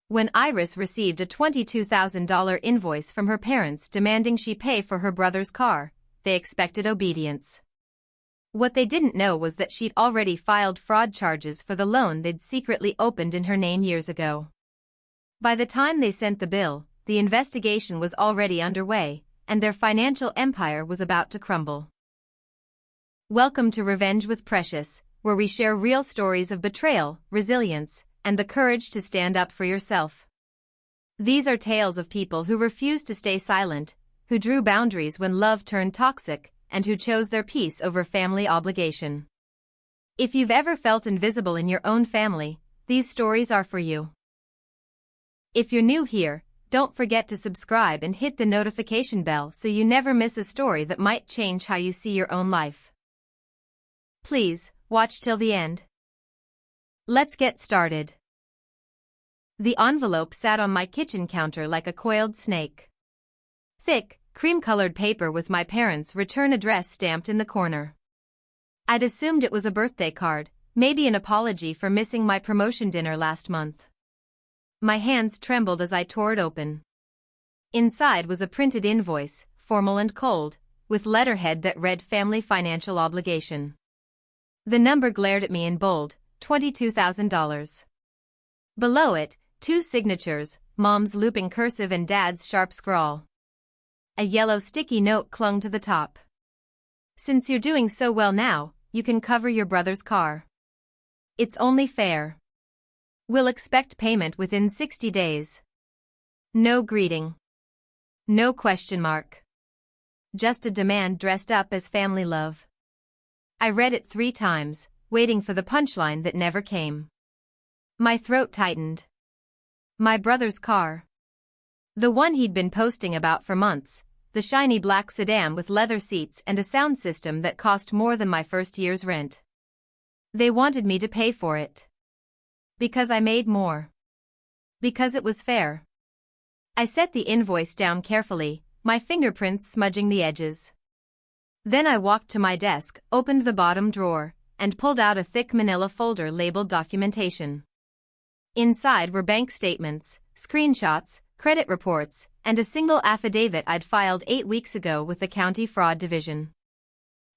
When Iris received a $22,000 invoice from her parents demanding she pay for her brother's car, they expected obedience. What they didn't know was that she'd already filed fraud charges for the loan they'd secretly opened in her name years ago. By the time they sent the bill, the investigation was already underway, and their financial empire was about to crumble. Welcome to Revenge with Precious, where we share real stories of betrayal, resilience, and the courage to stand up for yourself. These are tales of people who refused to stay silent, who drew boundaries when love turned toxic, and who chose their peace over family obligation. If you've ever felt invisible in your own family, these stories are for you. If you're new here, don't forget to subscribe and hit the notification bell so you never miss a story that might change how you see your own life. Please, watch till the end. Let's get started. The envelope sat on my kitchen counter like a coiled snake. Thick, cream-colored paper with my parents' return address stamped in the corner. I'd assumed it was a birthday card, maybe an apology for missing my promotion dinner last month. My hands trembled as I tore it open. Inside was a printed invoice, formal and cold, with letterhead that read Family Financial Obligation. The number glared at me in bold, $22,000. Below it, two signatures, Mom's looping cursive and Dad's sharp scrawl. A yellow sticky note clung to the top. Since you're doing so well now, you can cover your brother's car. It's only fair. We'll expect payment within 60 days. No greeting. No question mark. Just a demand dressed up as family love. I read it 3 times, waiting for the punchline that never came. My throat tightened. My brother's car. The one he'd been posting about for months, the shiny black sedan with leather seats and a sound system that cost more than my first year's rent. They wanted me to pay for it. Because I made more. Because it was fair. I set the invoice down carefully, my fingerprints smudging the edges. Then I walked to my desk, opened the bottom drawer, and pulled out a thick manila folder labeled Documentation. Inside were bank statements, screenshots, credit reports, and a single affidavit I'd filed 8 weeks ago with the County Fraud Division.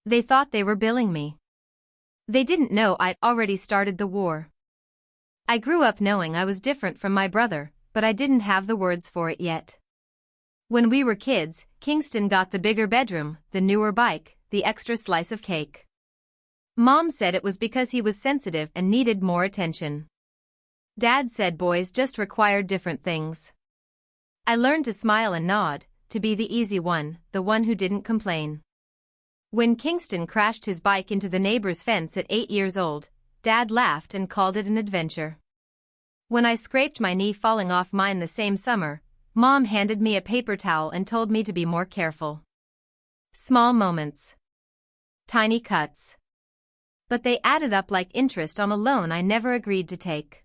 They thought they were billing me. They didn't know I'd already started the war. I grew up knowing I was different from my brother, but I didn't have the words for it yet. When we were kids, Kingston got the bigger bedroom, the newer bike, the extra slice of cake. Mom said it was because he was sensitive and needed more attention. Dad said boys just required different things. I learned to smile and nod, to be the easy one, the one who didn't complain. When Kingston crashed his bike into the neighbor's fence at 8 years old, Dad laughed and called it an adventure. When I scraped my knee falling off mine the same summer, Mom handed me a paper towel and told me to be more careful. Small moments. Tiny cuts. But they added up like interest on a loan I never agreed to take.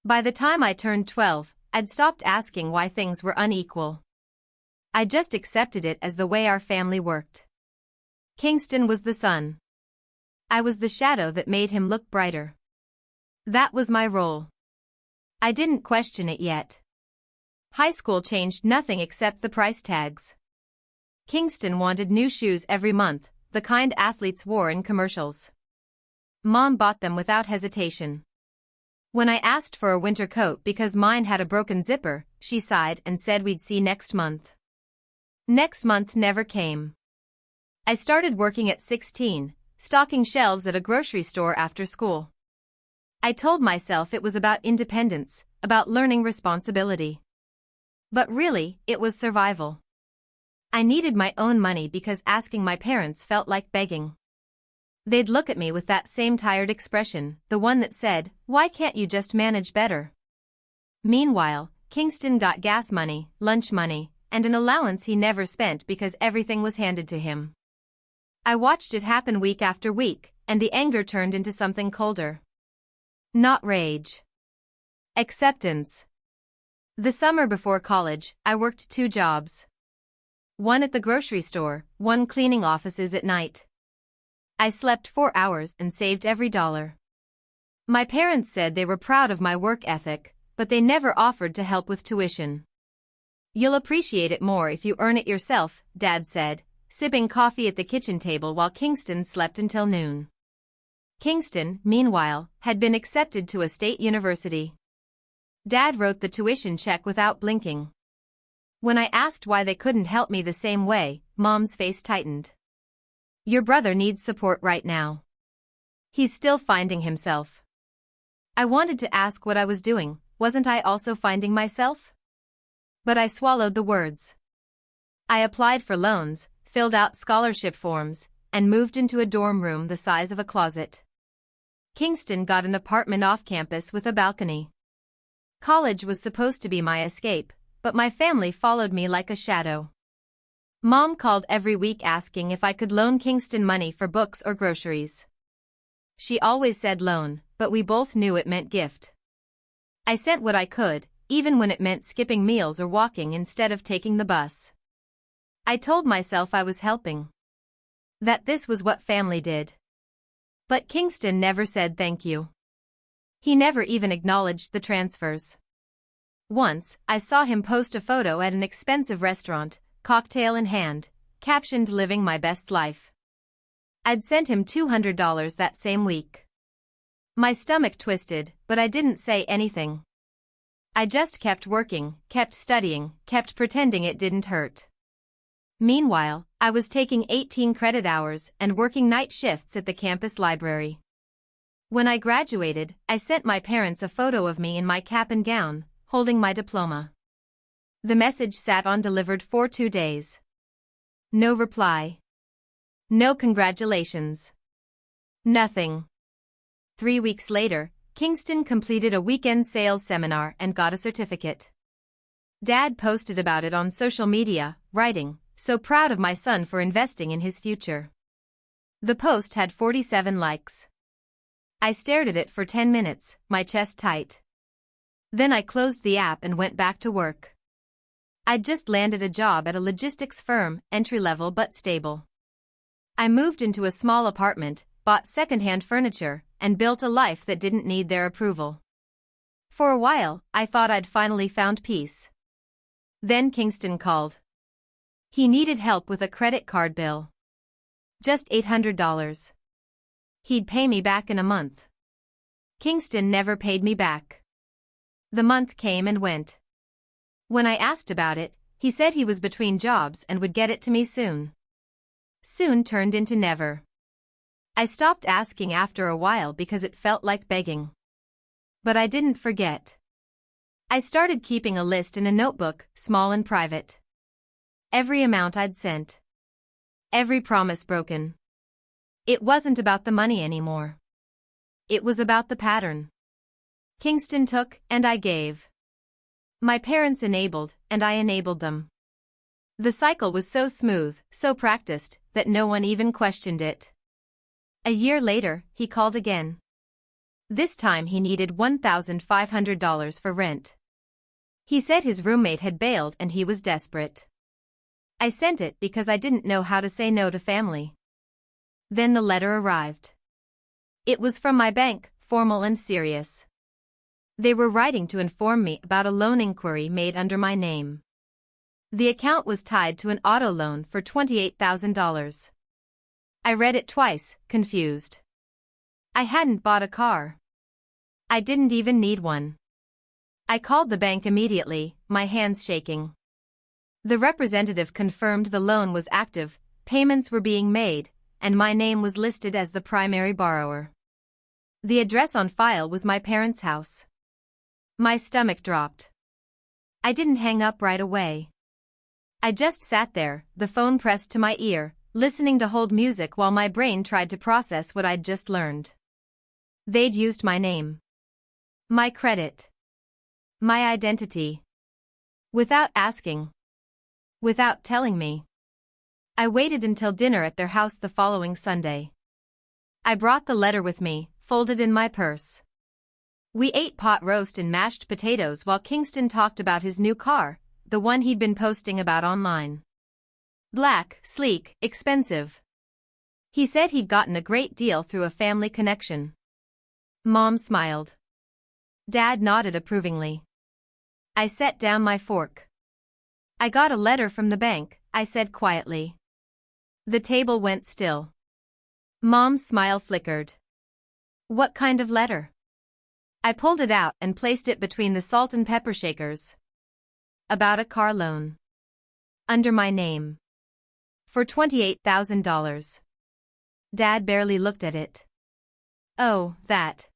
By the time I turned 12, I'd stopped asking why things were unequal. I just accepted it as the way our family worked. Kingston was the sun. I was the shadow that made him look brighter. That was my role. I didn't question it yet. High school changed nothing except the price tags. Kingston wanted new shoes every month, the kind athletes wore in commercials. Mom bought them without hesitation. When I asked for a winter coat because mine had a broken zipper, she sighed and said we'd see next month. Next month never came. I started working at 16, stocking shelves at a grocery store after school. I told myself it was about independence, about learning responsibility. But really, it was survival. I needed my own money because asking my parents felt like begging. They'd look at me with that same tired expression, the one that said, "Why can't you just manage better?" Meanwhile, Kingston got gas money, lunch money, and an allowance he never spent because everything was handed to him. I watched it happen week after week, and the anger turned into something colder. Not rage. Acceptance. The summer before college, I worked 2 jobs. One at the grocery store, one cleaning offices at night. I slept 4 hours and saved every dollar. My parents said they were proud of my work ethic, but they never offered to help with tuition. "You'll appreciate it more if you earn it yourself," Dad said, sipping coffee at the kitchen table while Kingston slept until noon. Kingston, meanwhile, had been accepted to a state university. Dad wrote the tuition check without blinking. When I asked why they couldn't help me the same way, Mom's face tightened. "Your brother needs support right now. He's still finding himself." I wanted to ask what I was doing. Wasn't I also finding myself? But I swallowed the words. I applied for loans, filled out scholarship forms, and moved into a dorm room the size of a closet. Kingston got an apartment off campus with a balcony. College was supposed to be my escape, but my family followed me like a shadow. Mom called every week asking if I could loan Kingston money for books or groceries. She always said loan, but we both knew it meant gift. I sent what I could, even when it meant skipping meals or walking instead of taking the bus. I told myself I was helping. That this was what family did. But Kingston never said thank you. He never even acknowledged the transfers. Once, I saw him post a photo at an expensive restaurant, cocktail in hand, captioned "Living my best life." I'd sent him $200 that same week. My stomach twisted, but I didn't say anything. I just kept working, kept studying, kept pretending it didn't hurt. Meanwhile, I was taking 18 credit hours and working night shifts at the campus library. When I graduated, I sent my parents a photo of me in my cap and gown, holding my diploma. The message sat undelivered for 2 days. No reply. No congratulations. Nothing. 3 weeks later, Kingston completed a weekend sales seminar and got a certificate. Dad posted about it on social media, writing, "So proud of my son for investing in his future." The post had 47 likes. I stared at it for 10 minutes, my chest tight. Then I closed the app and went back to work. I'd just landed a job at a logistics firm, entry-level but stable. I moved into a small apartment, bought second-hand furniture, and built a life that didn't need their approval. For a while, I thought I'd finally found peace. Then Kingston called. He needed help with a credit card bill. Just $800. He'd pay me back in a month. Kingston never paid me back. The month came and went. When I asked about it, he said he was between jobs and would get it to me soon. Soon turned into never. I stopped asking after a while because it felt like begging. But I didn't forget. I started keeping a list in a notebook, small and private. Every amount I'd sent. Every promise broken. It wasn't about the money anymore. It was about the pattern. Kingston took, and I gave. My parents enabled, and I enabled them. The cycle was so smooth, so practiced, that no one even questioned it. A year later, he called again. This time he needed $1,500 for rent. He said his roommate had bailed and he was desperate. I sent it because I didn't know how to say no to family. Then the letter arrived. It was from my bank, formal and serious. They were writing to inform me about a loan inquiry made under my name. The account was tied to an auto loan for $28,000. I read it twice, confused. I hadn't bought a car. I didn't even need one. I called the bank immediately, my hands shaking. The representative confirmed the loan was active, payments were being made, and my name was listed as the primary borrower. The address on file was my parents' house. My stomach dropped. I didn't hang up right away. I just sat there, the phone pressed to my ear, listening to hold music while my brain tried to process what I'd just learned. They'd used my name. My credit. My identity. Without asking. Without telling me. I waited until dinner at their house the following Sunday. I brought the letter with me, folded in my purse. We ate pot roast and mashed potatoes while Kingston talked about his new car, the one he'd been posting about online. Black, sleek, expensive. He said he'd gotten a great deal through a family connection. Mom smiled. Dad nodded approvingly. I set down my fork. I got a letter from the bank, I said quietly. The table went still. Mom's smile flickered. What kind of letter? I pulled it out and placed it between the salt and pepper shakers. About a car loan. Under my name. For $28,000. Dad barely looked at it. Oh, that.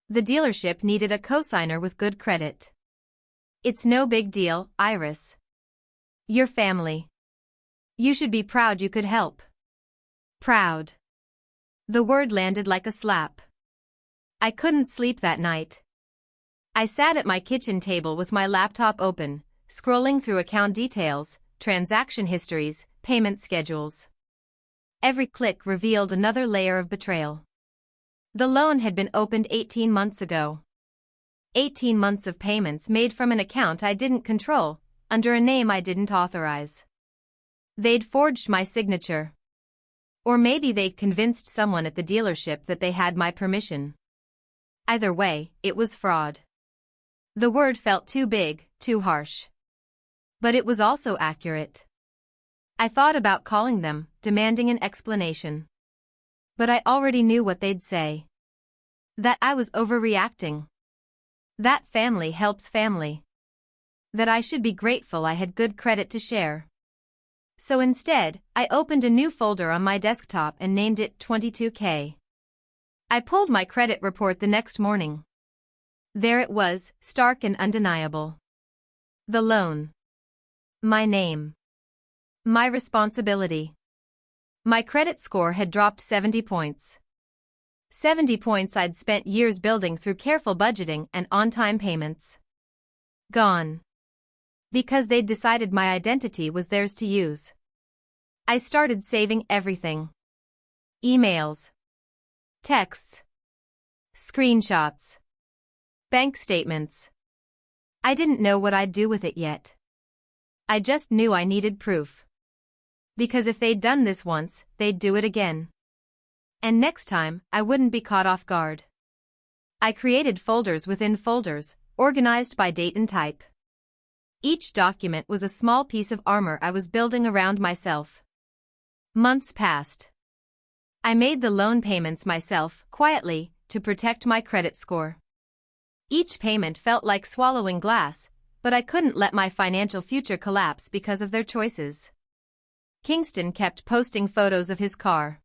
The dealership needed a cosigner with good credit. It's no big deal, Iris. Your family. You should be proud you could help. Proud. The word landed like a slap. I couldn't sleep that night. I sat at my kitchen table with my laptop open, scrolling through account details, transaction histories, payment schedules. Every click revealed another layer of betrayal. The loan had been opened 18 months ago. 18 months of payments made from an account I didn't control, under a name I didn't authorize. They'd forged my signature. Or maybe they'd convinced someone at the dealership that they had my permission. Either way, it was fraud. The word felt too big, too harsh. But it was also accurate. I thought about calling them, demanding an explanation. But I already knew what they'd say. That I was overreacting. That family helps family. That I should be grateful I had good credit to share. So instead, I opened a new folder on my desktop and named it 22K. I pulled my credit report the next morning. There it was, stark and undeniable. The loan. My name. My responsibility. My credit score had dropped 70 points. 70 points I'd spent years building through careful budgeting and on-time payments. Gone. Because they'd decided my identity was theirs to use. I started saving everything. Emails. Texts. Screenshots. Bank statements. I didn't know what I'd do with it yet. I just knew I needed proof. Because if they'd done this once, they'd do it again. And next time, I wouldn't be caught off guard. I created folders within folders, organized by date and type. Each document was a small piece of armor I was building around myself. Months passed. I made the loan payments myself, quietly, to protect my credit score. Each payment felt like swallowing glass, but I couldn't let my financial future collapse because of their choices. Kingston kept posting photos of his car.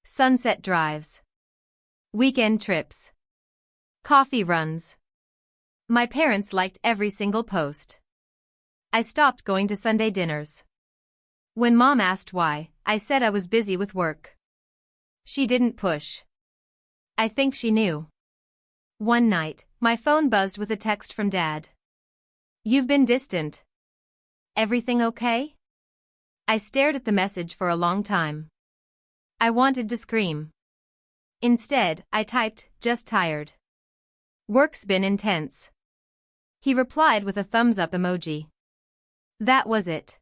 Sunset drives. Weekend trips. Coffee runs. My parents liked every single post. I stopped going to Sunday dinners. When Mom asked why, I said I was busy with work. She didn't push. I think she knew. One night, my phone buzzed with a text from Dad. You've been distant. Everything okay? I stared at the message for a long time. I wanted to scream. Instead, I typed, just tired. Work's been intense. He replied with a thumbs up emoji. That was it.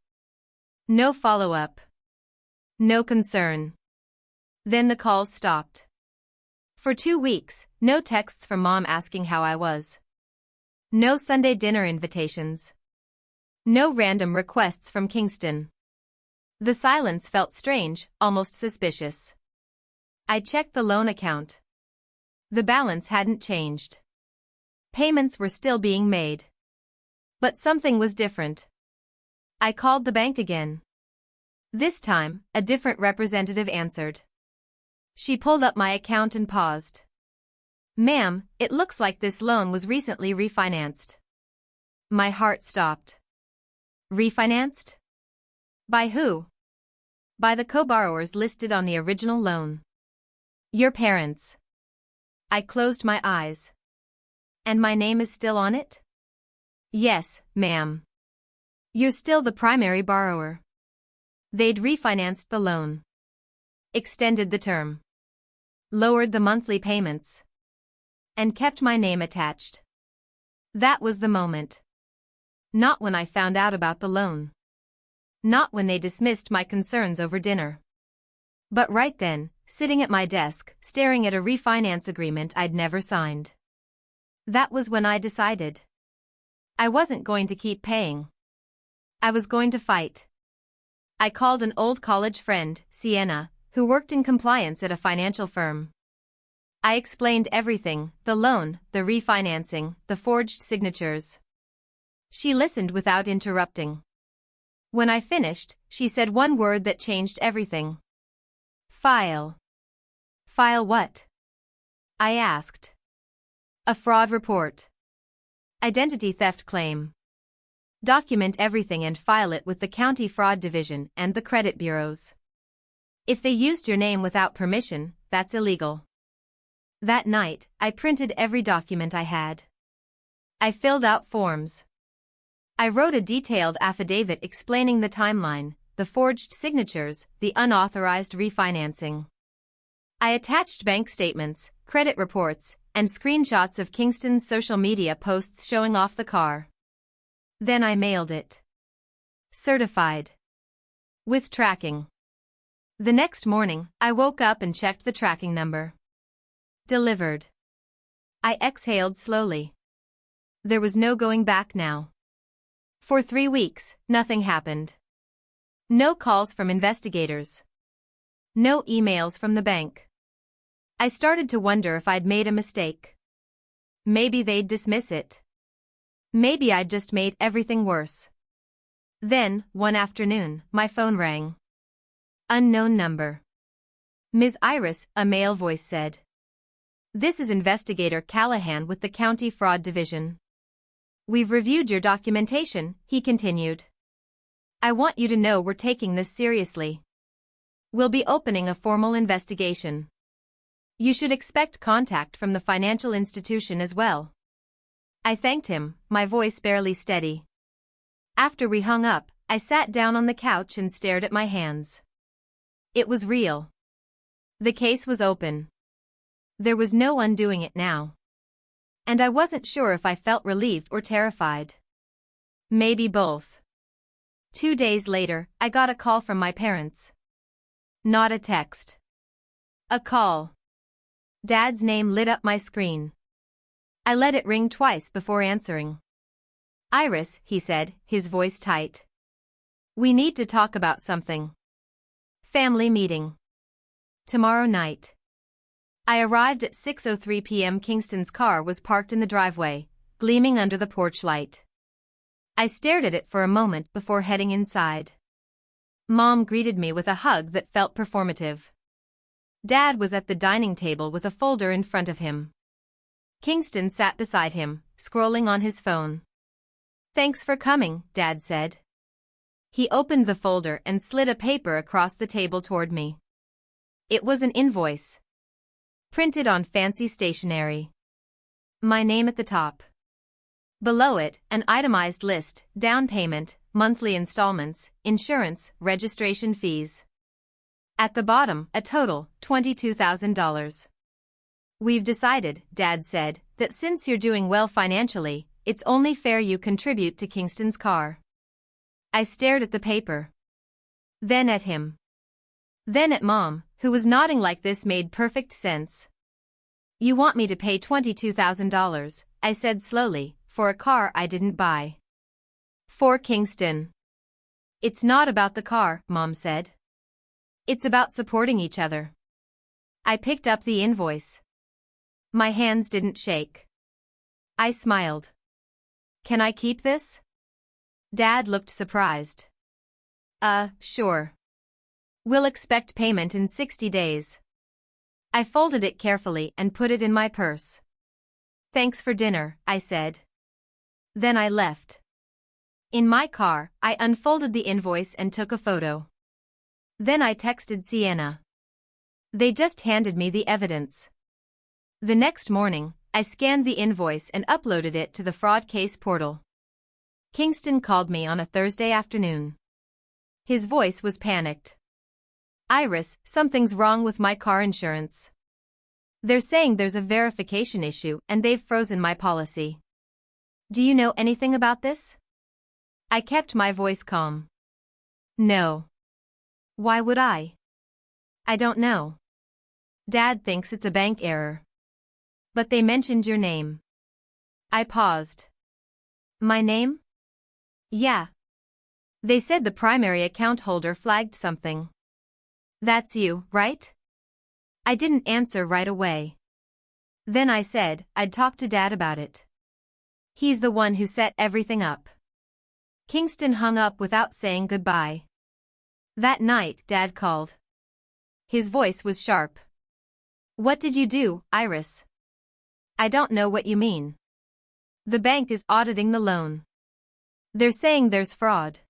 No follow-up. No concern. Then the calls stopped. For 2 weeks, no texts from Mom asking how I was. No Sunday dinner invitations. No random requests from Kingston. The silence felt strange, almost suspicious. I checked the loan account. The balance hadn't changed. Payments were still being made. But something was different. I called the bank again. This time, a different representative answered. She pulled up my account and paused. Ma'am, it looks like this loan was recently refinanced. My heart stopped. Refinanced? By who? By the co-borrowers listed on the original loan. Your parents. I closed my eyes. And my name is still on it? Yes, ma'am. You're still the primary borrower. They'd refinanced the loan. Extended the term. Lowered the monthly payments. And kept my name attached. That was the moment. Not when I found out about the loan. Not when they dismissed my concerns over dinner. But right then, sitting at my desk, staring at a refinance agreement I'd never signed. That was when I decided. I wasn't going to keep paying. I was going to fight. I called an old college friend, Sienna, who worked in compliance at a financial firm. I explained everything: the loan, the refinancing, the forged signatures. She listened without interrupting. When I finished, she said one word that changed everything. File. File what? I asked. A fraud report. Identity theft claim. Document everything and file it with the county fraud division and the credit bureaus. If they used your name without permission, that's illegal. That night, I printed every document I had. I filled out forms. I wrote a detailed affidavit explaining the timeline, the forged signatures, the unauthorized refinancing. I attached bank statements, credit reports, and screenshots of Kingston's social media posts showing off the car. Then I mailed it. Certified. With tracking. The next morning, I woke up and checked the tracking number. Delivered. I exhaled slowly. There was no going back now. For 3 weeks, nothing happened. No calls from investigators. No emails from the bank. I started to wonder if I'd made a mistake. Maybe they'd dismiss it. Maybe I'd just made everything worse. Then, one afternoon, my phone rang. Unknown number. Ms. Iris, a male voice said. This is Investigator Callahan with the County Fraud Division. We've reviewed your documentation, he continued. I want you to know we're taking this seriously. We'll be opening a formal investigation. You should expect contact from the financial institution as well. I thanked him, my voice barely steady. After we hung up, I sat down on the couch and stared at my hands. It was real. The case was open. There was no undoing it now. And I wasn't sure if I felt relieved or terrified. Maybe both. 2 days later, I got a call from my parents. Not a text. A call. Dad's name lit up my screen. I let it ring twice before answering. Iris, he said, his voice tight. We need to talk about something. Family meeting. Tomorrow night. I arrived at 6:03 p.m. Kingston's car was parked in the driveway, gleaming under the porch light. I stared at it for a moment before heading inside. Mom greeted me with a hug that felt performative. Dad was at the dining table with a folder in front of him. Kingston sat beside him, scrolling on his phone. Thanks for coming, Dad said. He opened the folder and slid a paper across the table toward me. It was an invoice. Printed on fancy stationery. My name at the top. Below it, an itemized list: down payment, monthly installments, insurance, registration fees. At the bottom, a total, $22,000. We've decided, Dad said, that since you're doing well financially, it's only fair you contribute to Kingston's car. I stared at the paper. Then at him. Then at Mom, who was nodding like this made perfect sense. You want me to pay $22,000, I said slowly, for a car I didn't buy. For Kingston. It's not about the car, Mom said. It's about supporting each other. I picked up the invoice. My hands didn't shake. I smiled. Can I keep this? Dad looked surprised. Sure. We'll expect payment in 60 days. I folded it carefully and put it in my purse. Thanks for dinner, I said. Then I left. In my car, I unfolded the invoice and took a photo. Then I texted Sienna. They just handed me the evidence. The next morning, I scanned the invoice and uploaded it to the fraud case portal. Kingston called me on a Thursday afternoon. His voice was panicked. Iris, something's wrong with my car insurance. They're saying there's a verification issue and they've frozen my policy. Do you know anything about this? I kept my voice calm. No. Why would I? I don't know. Dad thinks it's a bank error. But they mentioned your name. I paused. My name? Yeah. They said the primary account holder flagged something. That's you, right? I didn't answer right away. Then I said I'd talk to Dad about it. He's the one who set everything up. Kingston hung up without saying goodbye. That night, Dad called. His voice was sharp. What did you do, Iris? I don't know what you mean. The bank is auditing the loan. They're saying there's fraud.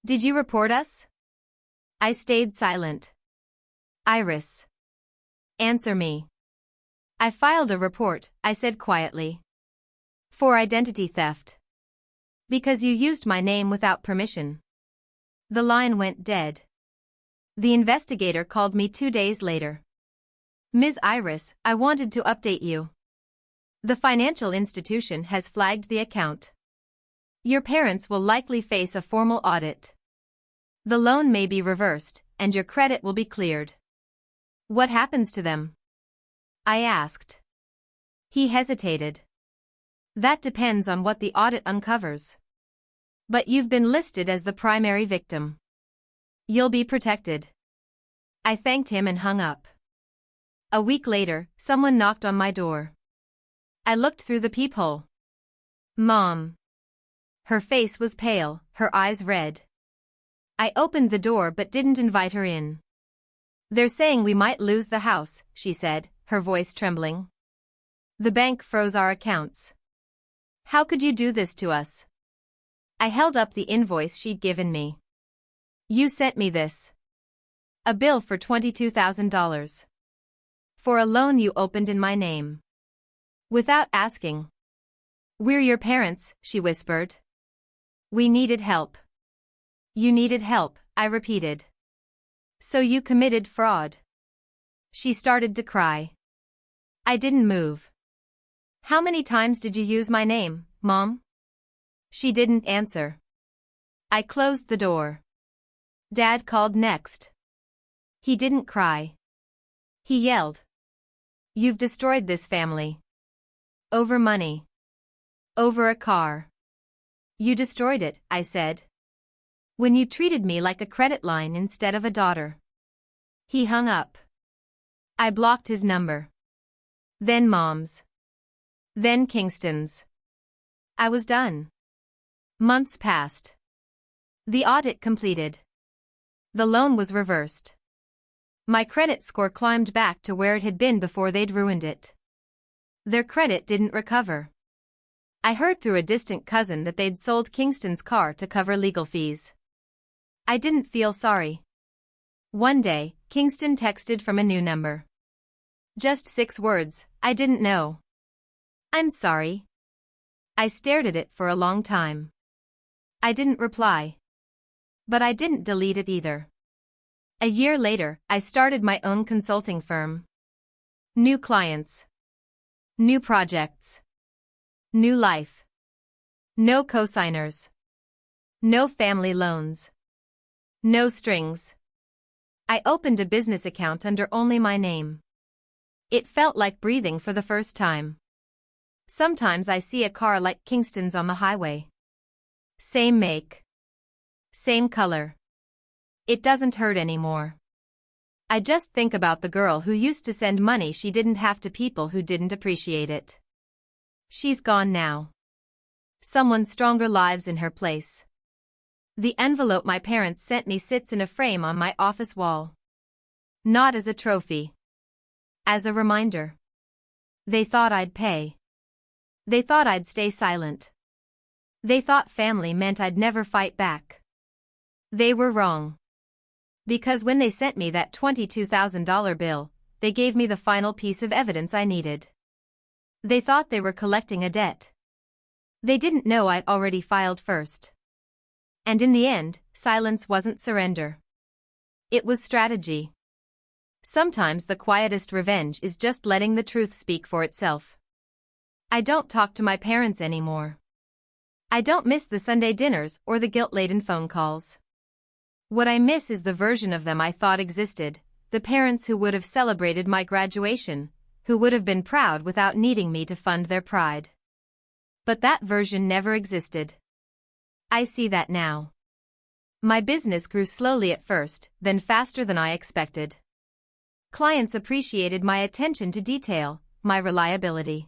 Did you report us? I stayed silent. Iris. Answer me. I filed a report, I said quietly. For identity theft. Because you used my name without permission. The line went dead. The investigator called me 2 days later. Ms. Iris, I wanted to update you. The financial institution has flagged the account. Your parents will likely face a formal audit. The loan may be reversed, and your credit will be cleared. What happens to them? I asked. He hesitated. That depends on what the audit uncovers. But you've been listed as the primary victim. You'll be protected. I thanked him and hung up. A week later, someone knocked on my door. I looked through the peephole. Mom. Her face was pale, her eyes red. I opened the door but didn't invite her in. They're saying we might lose the house, she said, her voice trembling. The bank froze our accounts. How could you do this to us? I held up the invoice she'd given me. You sent me this. A bill for $22,000. For a loan you opened in my name. Without asking. We're your parents, she whispered. We needed help. You needed help, I repeated. So you committed fraud. She started to cry. I didn't move. How many times did you use my name, Mom? She didn't answer. I closed the door. Dad called next. He didn't cry. He yelled. You've destroyed this family. Over money. Over a car. You destroyed it, I said. When you treated me like a credit line instead of a daughter. He hung up. I blocked his number. Then Mom's. Then Kingston's. I was done. Months passed. The audit completed. The loan was reversed. My credit score climbed back to where it had been before they'd ruined it. Their credit didn't recover. I heard through a distant cousin that they'd sold Kingston's car to cover legal fees. I didn't feel sorry. One day, Kingston texted from a new number. Just 6 words, I didn't know. I'm sorry. I stared at it for a long time. I didn't reply. But I didn't delete it either. A year later, I started my own consulting firm. New clients. New projects. New life. No cosigners. No family loans. No strings. I opened a business account under only my name. It felt like breathing for the first time. Sometimes I see a car like Kingston's on the highway. Same make. Same color. It doesn't hurt anymore. I just think about the girl who used to send money she didn't have to people who didn't appreciate it. She's gone now. Someone stronger lives in her place. The envelope my parents sent me sits in a frame on my office wall. Not as a trophy. As a reminder. They thought I'd pay. They thought I'd stay silent. They thought family meant I'd never fight back. They were wrong. Because when they sent me that $22,000 bill, they gave me the final piece of evidence I needed. They thought they were collecting a debt. They didn't know I'd already filed first. And in the end, silence wasn't surrender. It was strategy. Sometimes the quietest revenge is just letting the truth speak for itself. I don't talk to my parents anymore. I don't miss the Sunday dinners or the guilt-laden phone calls. What I miss is the version of them I thought existed, the parents who would have celebrated my graduation, who would have been proud without needing me to fund their pride. But that version never existed. I see that now. My business grew slowly at first, then faster than I expected. Clients appreciated my attention to detail, my reliability.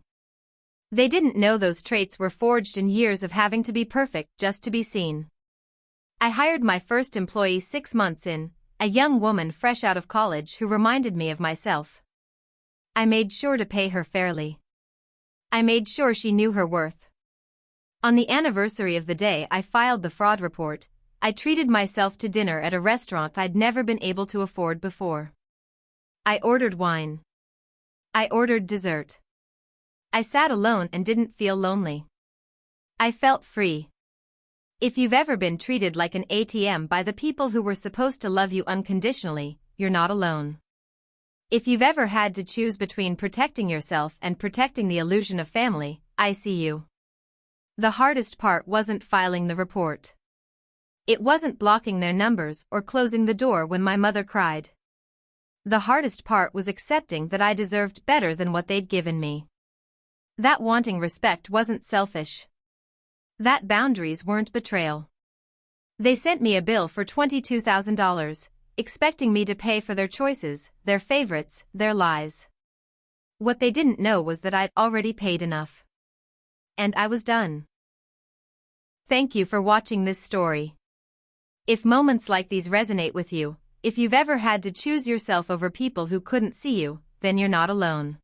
They didn't know those traits were forged in years of having to be perfect just to be seen. I hired my first employee 6 months in, a young woman fresh out of college who reminded me of myself. I made sure to pay her fairly. I made sure she knew her worth. On the anniversary of the day I filed the fraud report, I treated myself to dinner at a restaurant I'd never been able to afford before. I ordered wine. I ordered dessert. I sat alone and didn't feel lonely. I felt free. If you've ever been treated like an ATM by the people who were supposed to love you unconditionally, you're not alone. If you've ever had to choose between protecting yourself and protecting the illusion of family, I see you. The hardest part wasn't filing the report. It wasn't blocking their numbers or closing the door when my mother cried. The hardest part was accepting that I deserved better than what they'd given me. That wanting respect wasn't selfish. That boundaries weren't betrayal. They sent me a bill for $22,000, expecting me to pay for their choices, their favorites, their lies. What they didn't know was that I'd already paid enough. And I was done. Thank you for watching this story. If moments like these resonate with you, if you've ever had to choose yourself over people who couldn't see you, then you're not alone.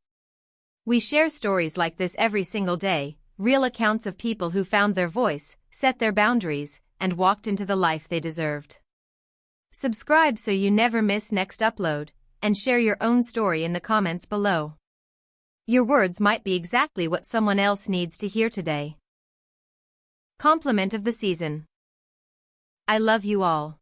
We share stories like this every single day, real accounts of people who found their voice, set their boundaries, and walked into the life they deserved. Subscribe so you never miss next upload, and share your own story in the comments below. Your words might be exactly what someone else needs to hear today. Compliment of the season. I love you all.